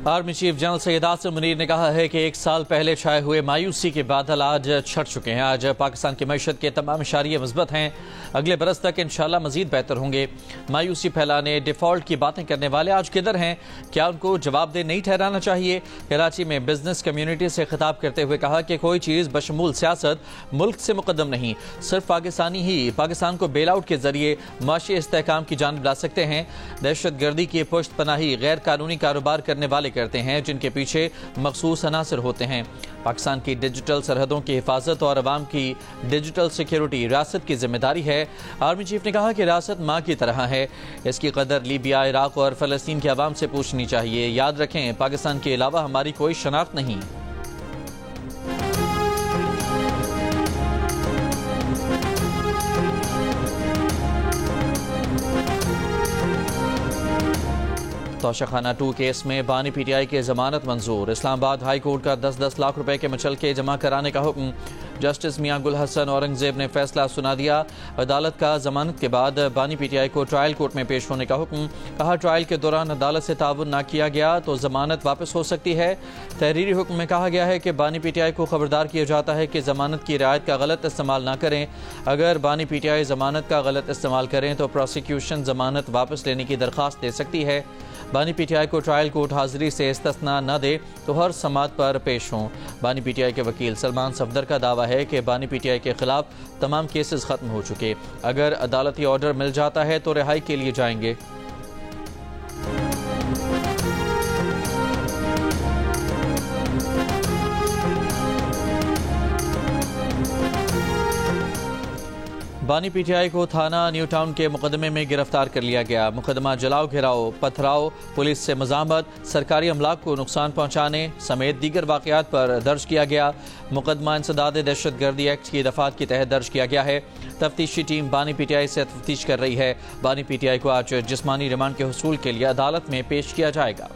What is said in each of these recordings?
Army chief general Syed Asim Munir ने कहा है कि एक साल पहले छाए हुए मायूसी के बादल आज छट चुके हैं। आज पाकिस्तान की मईशत के तमाम इशारे मस्बत हैं। अगले बरस तक इंशाल्लाह मजीद बेहतर होंगे। मायूसी फैलाने, डिफॉल्ट की बातें करने वाले आज किधर हैं? क्या उनको जवाबदेह नहीं ठहराना चाहिए? कराची में बिजनेस कम्युनिटी से खिताब करते हुए कहा कि कोई चीज़ बशमूल सियासत मुल्क से मुकद्दम नहीं, सिर्फ पाकिस्तानी ही पाकिस्तान को बेल आउट के जरिए माशी इस्तेहकाम की जानिब ला सकते हैं। दहशत गर्दी की पुश्त पनाही गैर कानूनी कारोबार करने वाले करते हैं, जिनके पीछे मखसूस अनासर होते हैं। पाकिस्तान की डिजिटल सरहदों की हिफाजत और अवाम की डिजिटल सिक्योरिटी रियासत की जिम्मेदारी है। आर्मी चीफ ने कहा कि रियासत माँ की तरह है, इसकी कदर लीबिया, इराक और फलस्तीन के अवाम से पूछनी चाहिए। याद रखें, पाकिस्तान के अलावा हमारी कोई शनाख्त नहीं। तोशाखाना 2 केस में बानी पीटीआई की जमानत मंजूर। इस्लामाबाद हाई कोर्ट का 10-10 लाख रुपए के मुचलके जमा कराने का हुक्म। जस्टिस मियां गुल हसन औरंगजेब ने फैसला सुना दिया। अदालत का जमानत के बाद बानी पीटीआई को ट्रायल कोर्ट में पेश होने का हुक्म। कहा, ट्रायल के दौरान अदालत से ताउन न किया गया तो जमानत वापस हो सकती है। तहरीरी हुक्म में कहा गया है कि बानी पीटीआई को खबरदार किया जाता है कि जमानत की रियायत का गलत इस्तेमाल न करें। अगर बानी पीटीआई जमानत का गलत इस्तेमाल करें तो प्रोसिक्यूशन जमानत वापस लेने की दरख्वास्त दे सकती है। बानी पीटीआई को ट्रायल कोर्ट हाजिरी से इस्तिस्ना न दे तो हर समात पर पेश हों। बानी पीटीआई के वकील सलमान सफदर का दावा है कि बानी पीटीआई के खिलाफ तमाम केसेस खत्म हो चुके। अगर अदालती ऑर्डर मिल जाता है तो रिहाई के लिए जाएंगे। बानी पीटीआई को थाना न्यू टाउन के मुकदमे में गिरफ्तार कर लिया गया। मुकदमा जलाओ, घिराओ, पथराव, पुलिस से मजामत, सरकारी अमलाक को नुकसान पहुंचाने समेत दीगर वाकयात पर दर्ज किया गया। मुकदमा इंसदाद दहशत गर्दी एक्ट की दफात के तहत दर्ज किया गया है। तफ्तीशी टीम बानी पीटीआई से तफ्तीश कर रही है। बानी पीटीआई को आज जिस्मानी रिमांड के हुसूल के लिए अदालत में पेश किया जाएगा।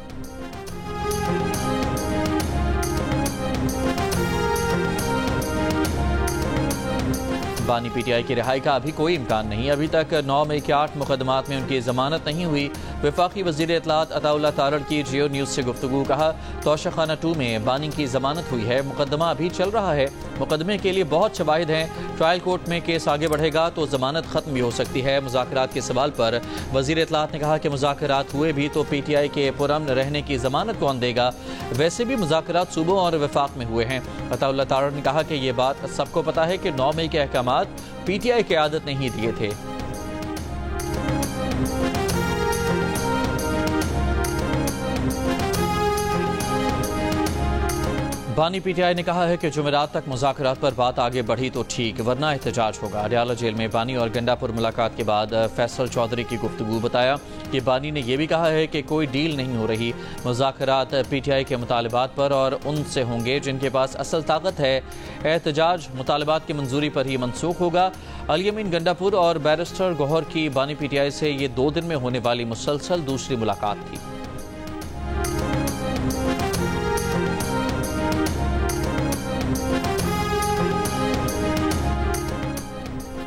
बानी पीटीआई की रिहाई का अभी कोई इम्कान नहीं। अभी तक 9 मई के 8 मुकदमात में उनकी जमानत नहीं हुई। वफाकी वजीर इत्तलात अताउल्लाह तारड़ की जियो न्यूज़ से गुफ्तगू। कहा, तोशाखाना 2 में बानी की जमानत हुई है, मुकदमा अभी चल रहा है। मुकदमे के लिए बहुत शवाहिद हैं। ट्रायल कोर्ट में केस आगे बढ़ेगा तो जमानत खत्म भी हो सकती है। मुज़ाकरात के सवाल पर वजीर इत्तलात ने कहा कि मुज़ाकरात हुए भी तो पीटीआई के पुरअमन रहने की जमानत कौन देगा? वैसे भी मुज़ाकरात सूबों और वफाक में हुए हैं। अताउल्लाह तारड़ ने कहा कि ये बात सबको पता है कि 9 मई के अहकाम पीटीआई की आदत नहीं दिए थे। बानी पीटीआई ने कहा है कि जुमेरात तक मुज़ाकरात पर बात आगे बढ़ी तो ठीक, वरना एहतजाज होगा। अडयाला जेल में बानी और गंडापुर मुलाकात के बाद फैसल चौधरी की गुफ्तगू। बताया कि बानी ने यह भी कहा है कि कोई डील नहीं हो रही। मुज़ाकरात पीटीआई के मुतालबात पर और उनसे होंगे जिनके पास असल ताकत है। एहतजाज मुतालबात की मंजूरी पर ही मनसूख होगा। अल-यमीन गंडापुर और बैरिस्टर गौहर की बानी पीटीआई से ये 2 दिन में होने वाली मुसलसल दूसरी मुलाकात थी।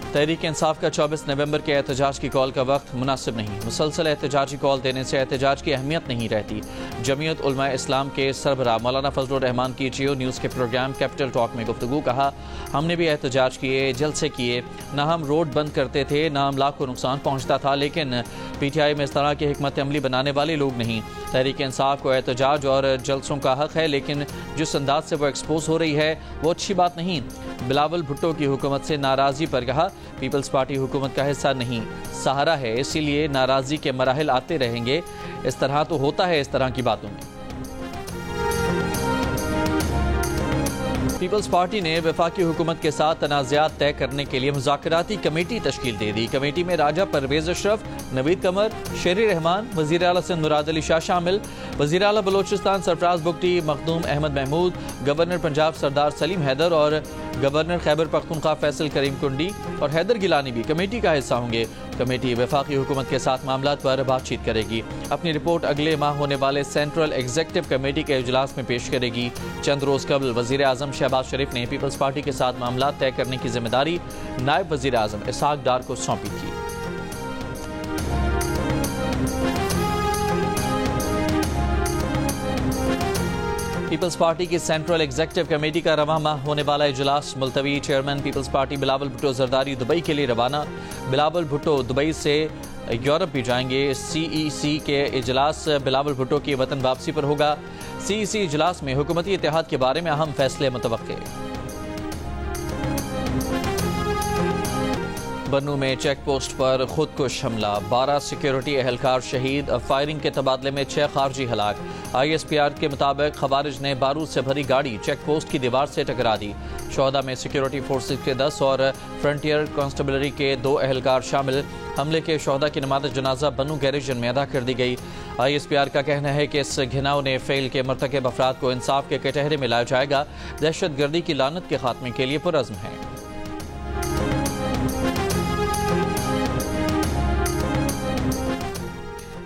तहरीक इंसाफ का 24 नवंबर के एहतजाज की कॉल का वक्त मुनासिब नहीं। मुसलसल एहतजाजी कॉल देने से एहतजाज की अहमियत नहीं रहती। जमीयत उलमा इस्लाम के सरबराह मौलाना फजलुर रहमान की जियो न्यूज़ के प्रोग्राम कैपिटल टॉक में गुफ्तगू। कहा, हमने भी एहतजाज किए, जलसे किए, ना हम रोड बंद करते थे, ना अमलाक को नुकसान पहुँचता था, लेकिन पीटीआई में इस तरह की हिकमत अमली बनाने वाले लोग नहीं। तहरीक इंसाफ को एहतजाज और जलसों का हक है, लेकिन जिस अंदाज से वो एक्सपोज हो रही है वो अच्छी बात नहीं। बिलावल भुट्टो की हुकूमत से नाराज़गी पर कहा, पीपल्स पार्टी हुकूमत का हिस्सा नहीं, सहारा है, इसीलिए नाराज़गी के मराहिल आते रहेंगे। इस तरह तो होता है इस तरह की बातों में। पीपल्स पार्टी ने वफाकी हुकूमत के साथ तनाज़ात तय करने के लिए मुज़ाकराती कमेटी तश्कील दे दी। कमेटी में राजा परवेज़ अशरफ, नवीद कमर, शेर रहमान, वज़ीर आला सिंध मुराद अली शाह शामिल। वज़ीर आला बलोचिस्तान सरफराज बुगटी, मखदूम अहमद महमूद, गवर्नर पंजाब सरदार सलीम हैदर और गवर्नर खैबर पख्तूनख्वा फैसल करीम कुंडी और हैदर गिलानी भी कमेटी का हिस्सा होंगे। कमेटी वफाकी हुकूमत के साथ मामलात पर बातचीत करेगी। अपनी रिपोर्ट अगले माह होने वाले सेंट्रल एग्जीक्यूटिव कमेटी के इजलास में पेश करेगी। चंद रोज कबल वज़ीर आज़म शहबाज शरीफ ने पीपल्स पार्टी के साथ मामलात तय करने की जिम्मेदारी नायब वज़ीर आज़म इसहाक डार को सौंपी थी। पीपल्स पार्टी की सेंट्रल एग्जीक्यूटिव कमेटी का रवां माह होने वाला इजलास मुलतवी। Chairman People's party Bilawal Bhutto Zardari Dubai के लिए रवाना। बिलावल भुट्टो दुबई से यूरोप भी जाएंगे। CEC के इजलास बिलावल भुट्टो की वतन वापसी पर होगा। CEC इजलास में हुकूमती इत्तेहाद के बारे में अहम फैसले मुतवक्के। बन्नू में चेक पोस्ट पर खुदकुश हमला, 12 सिक्योरिटी एहलकार शहीद। फायरिंग के तबादले में 6 खारजी हलाक। ISPR के मुताबिक खवारिज ने बारूद से भरी गाड़ी चेक पोस्ट की दीवार से टकरा दी। शोहदा में सिक्योरिटी फोर्सेज के 10 और फ्रंटियर कांस्टेबलरी के 2 एहलकार शामिल। हमले के शोहदा की नमाज जनाजा बन्नू गैरिजन में अदा कर दी गई। ISPR का कहना है कि इस घिनौने फेल के मर्तकब अफराद को इंसाफ के कटहरे में लाया जाएगा। दहशत गर्दी की लानत के खात्मे के लिए पुरअज़्म है।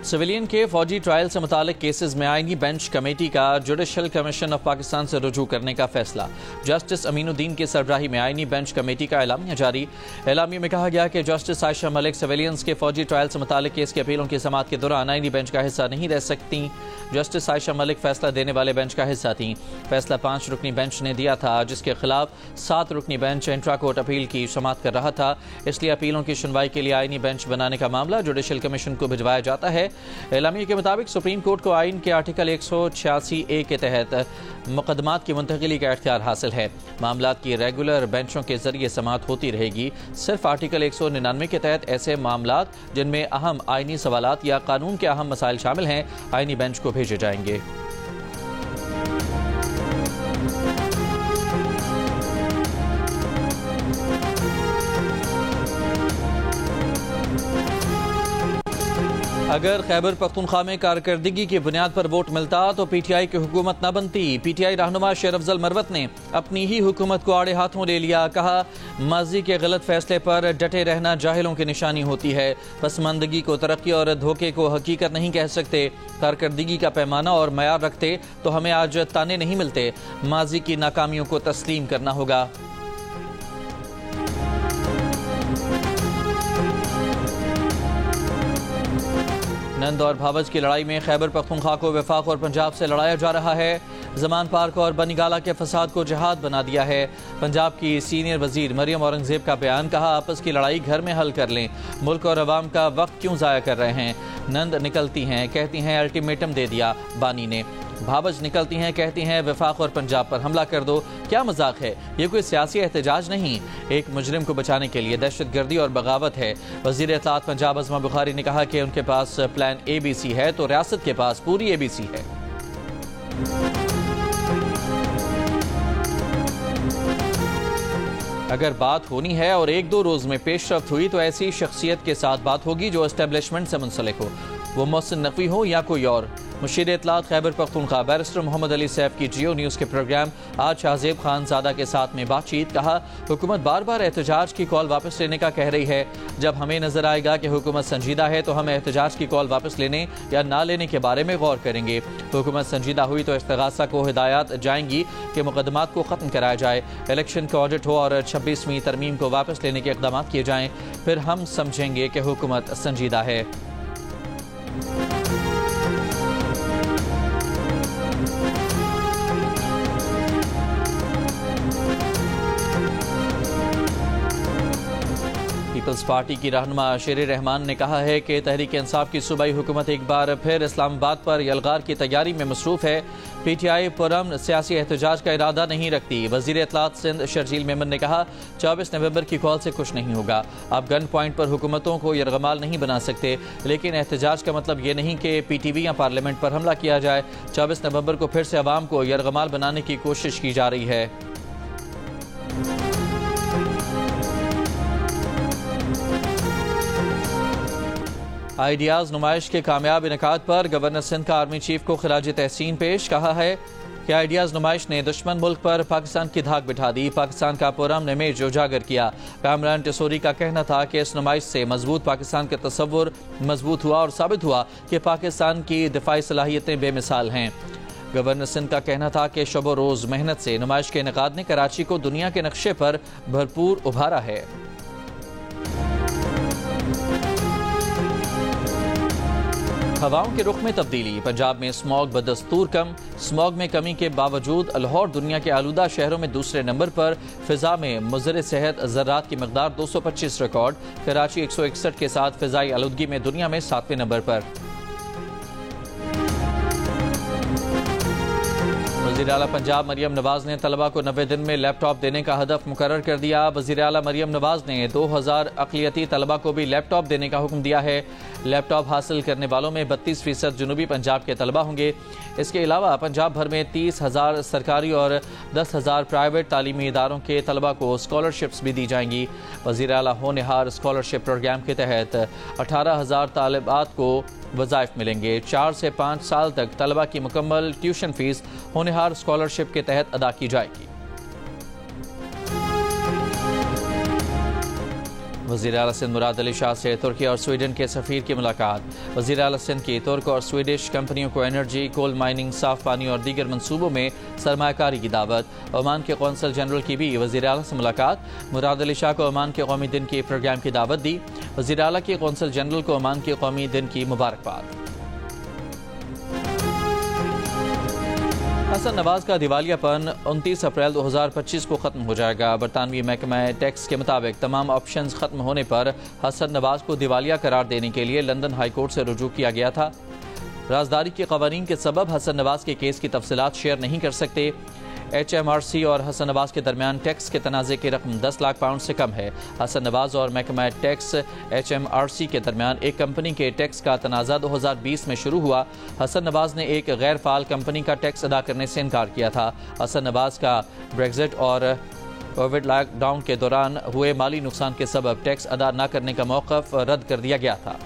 सिविलियन के फौजी ट्रायल से मुतालिक केसेस में आईनी बेंच कमेटी का जुडिशल कमीशन ऑफ पाकिस्तान से रुजू करने का फैसला। जस्टिस अमीनुद्दीन की सरबराही में आईनी बेंच कमेटी का एलामिया जारी। एलामिया में कहा गया कि जस्टिस आयशा मलिक सिविलियंस के फौजी ट्रायल से मुतालिक केस की अपीलों की समाअत के दौरान आईनी बेंच का हिस्सा नहीं रह सकती। जस्टिस आयशा मलिक फैसला देने वाले बेंच का हिस्सा थी। फैसला 5 रुकनी बेंच ने दिया था, जिसके खिलाफ 7 रुकनी बेंच इंट्रा कोर्ट अपील की समाअत कर रहा था। इसलिए अपीलों की सुनवाई के लिए आईनी बेंच बनाने का मामला जुडिशल कमीशन को भिजवाया जाता है। एलामिया के मुताबिक सुप्रीम कोर्ट को आइन के आर्टिकल 186A के तहत मुकदमात की मुंतकिली का इख्तियार हासिल है। मामलात की रेगुलर बेंचों के जरिए समाअत होती रहेगी। सिर्फ आर्टिकल 199 के तहत ऐसे मामलात जिनमें अहम आइनी सवालात या कानून के अहम मसाइल शामिल हैं, आइनी बेंच को भेजे जाएंगे। अगर खैबर पख्तूनख्वा में कारकर्दगी की बुनियाद पर वोट मिलता तो PTI की हुकूमत न बनती। PTI रहनुमा शेर अफजल मरवत ने अपनी ही हुकूमत को आड़े हाथों ले लिया। कहा, माजी के गलत फैसले पर डटे रहना जाहिलों की निशानी होती है। पसमानदगी को तरक्की और धोखे को हकीकत नहीं कह सकते। कारकर्दगी का पैमाना और मयार रखते तो हमें आज ताने नहीं मिलते। माजी की नाकामियों को तस्लीम करना होगा। नंद और भावज की लड़ाई में खैबर पख्तूनख्वा को वफाक और पंजाब से लड़ाया जा रहा है। जमान पार्क और बनीगाला के फसाद को जिहाद बना दिया है। पंजाब की सीनियर वजीर मरियम औरंगजेब का बयान, कहा, आपस की लड़ाई घर में हल कर लें। मुल्क और अवाम का वक्त क्यों ज़ाया कर रहे हैं। नंद निकलती हैं, कहती हैं अल्टीमेटम दे दिया बानी ने। भावज निकलती हैं, कहती हैं वफाक और पंजाब पर हमला कर दो। क्या मजाक है, ये कोई सियासी एहतजाज नहीं, एक मुजरिम को बचाने के लिए दहशतगर्दी और बगावत है। वजीर इत्तलात पंजाब अज़मा बुखारी ने कहा कि उनके पास प्लान ABC है तो रियासत के पास पूरी ABC है। अगर बात होनी है और 1-2 रोज में पेशरफ्त हुई तो ऐसी शख्सियत के साथ बात होगी जो एस्टेब्लिशमेंट से मुंसलिक हो, वो मोहसिन नकवी हो या कोई और। मुशीर इत्तलात खैबर पख्तूनख्वा बैरिस्टर मोहम्मद अली सैफ की जियो न्यूज़ के प्रोग्राम आज शाहजेब खान ज़ादा के साथ में बातचीत। कहा, हुकूमत बार बार एहतजाज की कॉल वापस लेने का कह रही है। जब हमें नजर आएगा कि हुकूमत संजीदा है तो हम एहतजाज की कॉल वापस लेने या ना लेने के बारे में गौर करेंगे। हुकूमत संजीदा हुई तो इस्तिगासा को हिदायत जाएंगी कि मुकदमात को ख़त्म कराया जाए, इलेक्शन का ऑडिट हो और 26वीं तरमीम को वापस लेने के इक़दाम किए जाएँ। फिर हम समझेंगे कि हुकूमत संजीदा है। पीपल्स पार्टी की रहनुमा शेर रहमान ने कहा है कि तहरीक इंसाफ की सूबाई हुकूमत एक बार फिर इस्लामाबाद पर यलगार की तैयारी में मसरूफ है। PTI पुरअमन सियासी एहतजाज का इरादा नहीं रखती। वजीर इत्तलात सिंध शर्जील मेमन ने कहा, 24 नवंबर की कॉल से कुछ नहीं होगा। आप गन पॉइंट पर हुकूमतों को यरगमाल नहीं बना सकते, लेकिन एहतजाज का मतलब ये नहीं कि PTV या पार्लियामेंट पर हमला किया जाए। 24 नवंबर को फिर से अवाम को यरगमाल बनाने की कोशिश की जा रही है। आइडियाज़ नुमाइश के कामयाब इनेकाद पर गवर्नर सिंध का आर्मी चीफ को खिराज तहसीन पेश। कहा है कि आइडियाज़ नुमाइश ने दुश्मन मुल्क पर पाकिस्तान की धाक बिठा दी, पाकिस्तान का पुरअमन इमेज उजागर किया। कामरान टिसोरी का कहना था कि इस नुमाइश से मजबूत पाकिस्तान का तस्वुर मजबूत हुआ और साबित हुआ कि पाकिस्तान की दिफाई सलाहियतें बेमिसाल हैं। गवर्नर सिंध का कहना था कि शब रोज़ मेहनत से नुमाइश के इनेकाद ने कराची को दुनिया के नक्शे पर भरपूर उभारा है। हवाओं के रुख में तब्दीली, पंजाब में स्मॉग बदस्तूर कम। स्मॉग में कमी के बावजूद लाहौर दुनिया के आलूदा शहरों में दूसरे नंबर पर। फिजा में मुज़र सेहत ज़र्रात की मकदार 225 रिकॉर्ड। कराची 161 के साथ फिजाई आलूदगी में दुनिया में 7वें नंबर पर। वज़ीर आला पंजाब मरियम नवाज ने तलबा को 90 दिन में लैपटॉप देने का हदफ मुकर्रर कर दिया। वज़ीर आला मरियम नवाज ने 2000 अक़लियती तलबा को भी लैपटॉप देने का हुक्म दिया है। लैपटॉप हासिल करने वालों में 32% जनूबी पंजाब के तलबा होंगे। इसके अलावा पंजाब भर में 30,000 सरकारी और 10,000 प्राइवेट तालीमी इदारों के तलबा को स्कॉलरशिप्स भी दी जाएंगी। वज़ीर आला होनहार स्कॉलरशिप प्रोग्राम के तहत 18,000 तालिबात को वज़ाइफ मिलेंगे। 4 से 5 साल तक तलबा की मुकम्मल ट्यूशन फीस होनहार स्कॉलरशिप के तहत अदा की जाएगी। वज़ीर आला सिंध मुराद अली शाह से तुर्की और स्वीडन के सफ़ीर की मुलाकात। वज़ीर आला सिंध की तुर्क और स्वीडिश कंपनियों को एनर्जी, कोल माइनिंग, साफ पानी और दीगर मनसूबों में सरमायाकारी की दावत। ओमान के कौंसल जनरल की भी वज़ीर आला से मुलाकात। मुराद अली शाह को ओमान के कौमी दिन के प्रोग्राम की दावत दी। वज़ीर आला के कौंसल जनरल को ओमान के कौमी दिन की मुबारकबाद। हसन नवाज का दिवालियापन 29 अप्रैल 2025 को खत्म हो जाएगा। बरतानवी महकमा टैक्स के मुताबिक तमाम ऑप्शंस खत्म होने पर हसन नवाज को दिवालिया करार देने के लिए लंदन हाई कोर्ट से रुजू किया गया था। राजदारी के कवानीन के सबब हसन नवाज के केस की तफसीलात शेयर नहीं कर सकते। HMRC और हसन नवाज के दरमियान टैक्स के तनाज़े की रकम 10 लाख पाउंड से कम है। हसन नवाज और महकमा टैक्स HMRC के दरमियान एक कंपनी के टैक्स का तनाज़ा 2020 में शुरू हुआ। हसन नवाज ने एक गैर फाल कंपनी का टैक्स अदा करने से इनकार किया था। हसन नवाज का ब्रेग्जिट और कोविड लॉकडाउन के दौरान हुए माली नुकसान के सबब टैक्स अदा न करने का मौक़िफ़ रद्द कर दिया गया था।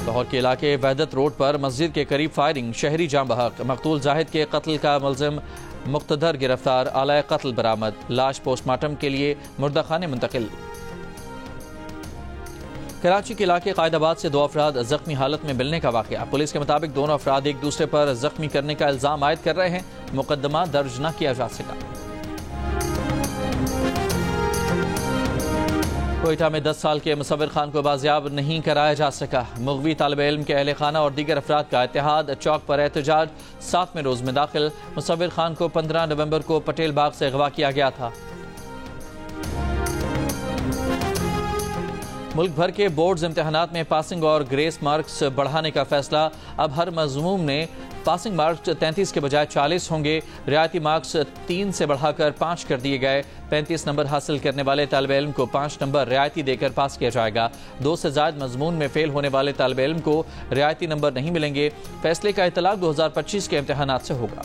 लाहौर के इलाके वहदत रोड पर मस्जिद के करीब फायरिंग, शहरी जाम बहक। मकतूल जाहिद के कत्ल का मुलजिम मुख्तदर गिरफ्तार, आला कत्ल बरामद। लाश पोस्टमार्टम के लिए मुर्दा खाने मुंतकिल। कराची के इलाके कायदाबाद से 2 अफराद जख्मी हालत में मिलने का वाक़या। पुलिस के मुताबिक दोनों अफराद एक दूसरे पर जख्मी करने का इल्जाम आयद कर रहे हैं। मुकदमा दर्ज न किया जा सका। कोयटा में 10 साल के मुसव्विर खान को बाजियाब नहीं कराया जा सका। मुगवी तालिब इल्म के अहले खाना और दीगर अफराद का इत्तेहाद चौक पर एहतजाज 7वें रोज में दाखिल। मुसव्विर खान को 15 नवंबर को पटेल बाग से अगवा किया गया था। मुल्क भर के बोर्ड्स इम्तिहानात में पासिंग और ग्रेस मार्क्स बढ़ाने का फैसला। अब हर मजमूम में पासिंग मार्क्स 33 के बजाय 40 होंगे। रियायती मार्क्स 3 से बढ़ाकर 5 कर दिए गए। 35 नंबर हासिल करने वाले तालिब इल्म को 5 नंबर रियायती देकर पास किया जाएगा। 2 से ज़ायद मजमून में फेल होने वाले तालिब इल्म को रियायती नंबर नहीं मिलेंगे। फैसले का इतलाक 2025 के इम्तिहानात से होगा।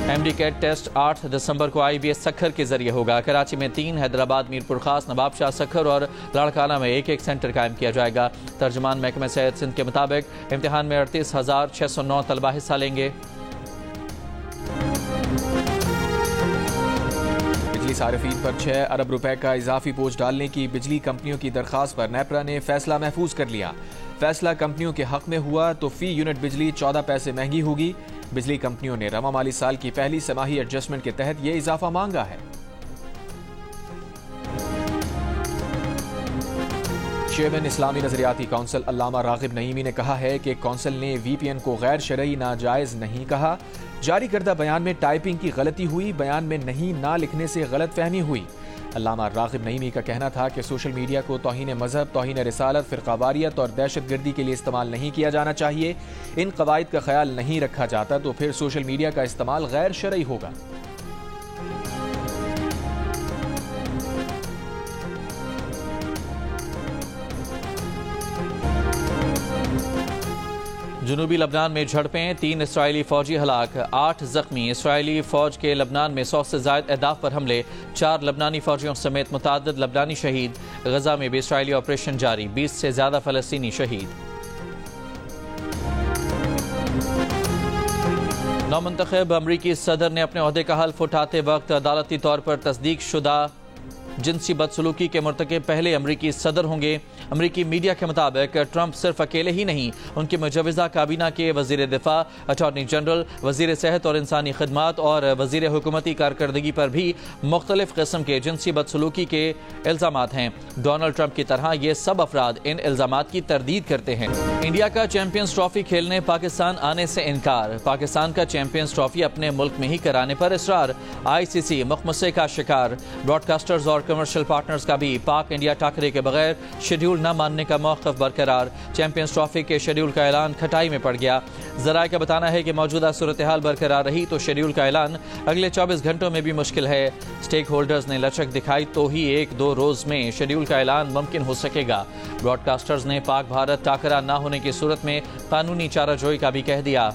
MD कैट टेस्ट 8 दिसंबर को IBS सखर के जरिए होगा। कराची में 3, हैदराबाद, मीरपुर खास, नवाबशाह सखर और लाड़काना में एक सेंटर कायम किया जाएगा। तर्जुमान महकमा सेहत सिंध के मुताबिक इम्तिहान में 38,609 तलबा हिस्सा लेंगे। बिजली सारिफीन पर 6 अरब रुपए का इजाफी बोझ डालने की बिजली कंपनियों की दरखास्त पर नेपरा ने फैसला महफूज कर लिया। फैसला कंपनियों के हक में हुआ तो फी यूनिट बिजली 14 पैसे महंगी होगी। बिजली कंपनियों ने रवा माली साल की पहली समाही एडजस्टमेंट के तहत यह इजाफा मांगा है। चेयरमैन इस्लामी नजरियाती काउंसिल अल्लामा रागिब नईमी ने कहा है कि काउंसिल ने VPN को गैर शरई नाजायज नहीं कहा। जारी करदा बयान में टाइपिंग की गलती हुई, बयान में नहीं ना लिखने से गलत फहमी हुई। अल्लामा रागिब नईमी का कहना था कि सोशल मीडिया को तौहीन मजहब, तौहीन रिसालत, फिरकावारियत और दहशतगर्दी के लिए इस्तेमाल नहीं किया जाना चाहिए। इन कवायद का ख्याल नहीं रखा जाता तो फिर सोशल मीडिया का इस्तेमाल गैर शरई होगा। जनूबी लबनान में झड़पें, 3 इसराइली फौजी हलाक, 8 जख्मी। इसराइली फौज के लबनान में 100 से ज्यादा अहदाफ पर हमले, 4 लबनानी फौजियों समेत मुताद्दिद लबनानी शहीद। गजा में भी इसराइली ऑपरेशन जारी, 20 से ज्यादा फलस्तीनी शहीद। नौमुंतखब अमरीकी सदर ने अपने ओहदे का हल्फ उठाते वक्त अदालती तौर पर तस्दीक शुदा जिनसी बदसलूकी के मुर्तकिब पहले अमरीकी सदर होंगे। अमरीकी मीडिया के मुताबिक ट्रंप सिर्फ अकेले ही नहीं, उनकी मुजवजा काबीना के वजीर दिफा, अटॉर्नी जनरल, वजीर सेहत और इंसानी खदमात और वजीर हुकूमती कारकर्दगी पर भी मुख्तलिफ किस्म के जिनसी बदसलूकी के इल्जामात हैं। डोनाल्ड ट्रंप की तरह ये सब अफराद इन इल्जामात की तरदीद करते हैं। इंडिया का चैंपियंस ट्रॉफी खेलने पाकिस्तान आने से इनकार। पाकिस्तान का चैंपियंस ट्रॉफी अपने मुल्क में ही कराने पर इसरार। ICC मुखमसे का शिकार। ब्रॉडकास्टर्स और कमर्शियल पार्टनर्स का भी पाक इंडिया टाकरे के बगैर शेड्यूल न मानने का मौक़िफ़ बरकरार। चैंपियंस ट्रॉफी के शेड्यूल का ऐलान खटाई में पड़ गया। ज़राए का बताना है कि मौजूदा सूरत हाल बरकरार रही तो शेड्यूल का ऐलान अगले 24 घंटों में भी मुश्किल है। स्टेक होल्डर्स ने लचक दिखाई तो ही 1-2 रोज में शेड्यूल का ऐलान मुमकिन हो सकेगा। ब्रॉडकास्टर्स ने पाक भारत टाकरा न होने की सूरत में कानूनी चाराजोई का भी कह दिया।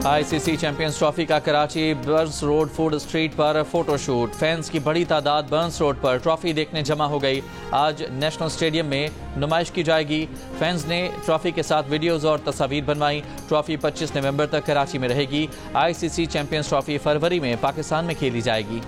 ICC चैंपियंस ट्रॉफी का Karachi Burns road food street पर फोटोशूट। फैंस की बड़ी तादाद बर्न्स रोड पर ट्रॉफी देखने जमा हो गई। आज नेशनल स्टेडियम में नुमाइश की जाएगी। फैंस ने ट्रॉफी के साथ वीडियोज और तस्वीर बनवाई। ट्रॉफी 25 नवंबर तक कराची में रहेगी। ICC चैंपियंस ट्रॉफी फरवरी में पाकिस्तान में खेली जाएगी।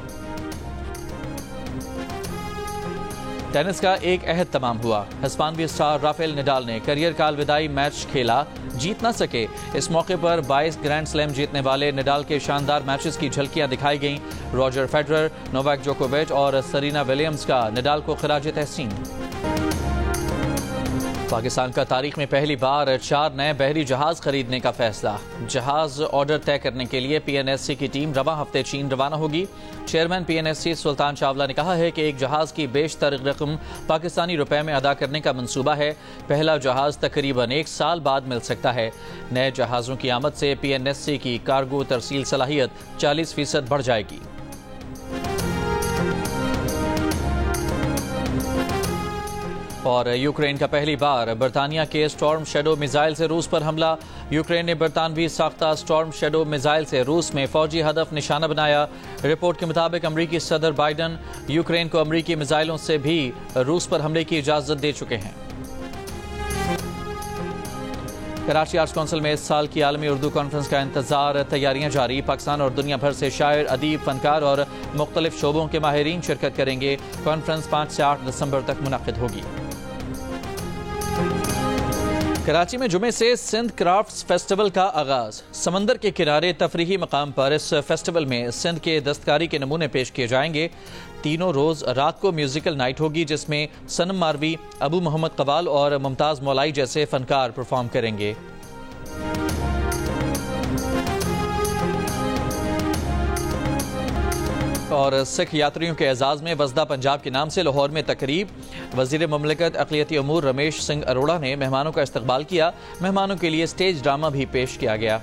टेनिस का एक अहद तमाम हुआ। हिस्पानवी स्टार राफेल नडाल ने करियर का अलविदाई मैच खेला, जीत न सके। इस मौके पर 22 ग्रैंड स्लैम जीतने वाले नडाल के शानदार मैचेस की झलकियां दिखाई गईं। रॉजर फेडरर, नोवाक जोकोविच और सरीना विलियम्स का नडाल को खराज तहसीन। पाकिस्तान का तारीख में पहली बार 4 नए बहरी जहाज खरीदने का फैसला। जहाज ऑर्डर तय करने के लिए PNSC की टीम रवां हफ्ते चीन रवाना होगी। चेयरमैन PNSC सुल्तान चावला ने कहा है कि एक जहाज की बेशतर रकम पाकिस्तानी रुपए में अदा करने का मंसूबा है। पहला जहाज तकरीबन 1 साल बाद मिल सकता है। नए जहाजों की आमद से PNSC की कार्गो तरसील सलाहियत 40% बढ़ जाएगी। और यूक्रेन का पहली बार बरतानिया के स्टॉर्म शैडो मिसाइल से रूस पर हमला। यूक्रेन ने बरतानवी साख्ता स्टॉर्म शैडो मिसाइल से रूस में फौजी हदफ निशाना बनाया। रिपोर्ट के मुताबिक अमरीकी सदर बाइडन यूक्रेन को अमरीकी मिसाइलों से भी रूस पर हमले की इजाजत दे चुके हैं। कराची आर्ट्स काउंसिल में इस साल की आलमी उर्दू कॉन्फ्रेंस का इंतजार, तैयारियां जारी। पाकिस्तान और दुनिया भर से शायर, अदीब, फनकार और मुख्तलिफ शोबों के माहिरीन शिरकत करेंगे। कॉन्फ्रेंस 5 से 8 दिसंबर तक मुनक्किद होगी। कराची में जुमे से सिंध क्राफ्ट्स फेस्टिवल का आगाज। समंदर के किनारे तफरीही मकाम पर इस फेस्टिवल में सिंध के दस्तकारी के नमूने पेश किए जाएंगे। तीनों रोज रात को म्यूजिकल नाइट होगी जिसमें सनम मारवी, अबू मोहम्मद कवाल और मुमताज मौलाई जैसे फनकार परफॉर्म करेंगे। और सिख यात्रियों के एजाज में वज़दा पंजाब के नाम से लाहौर में तकरीब। वज़ीर मुमलिकत अक़लियती अमूर रमेश सिंह अरोड़ा ने मेहमानों का इस्तकबाल किया। मेहमानों के लिए स्टेज ड्रामा भी पेश किया गया।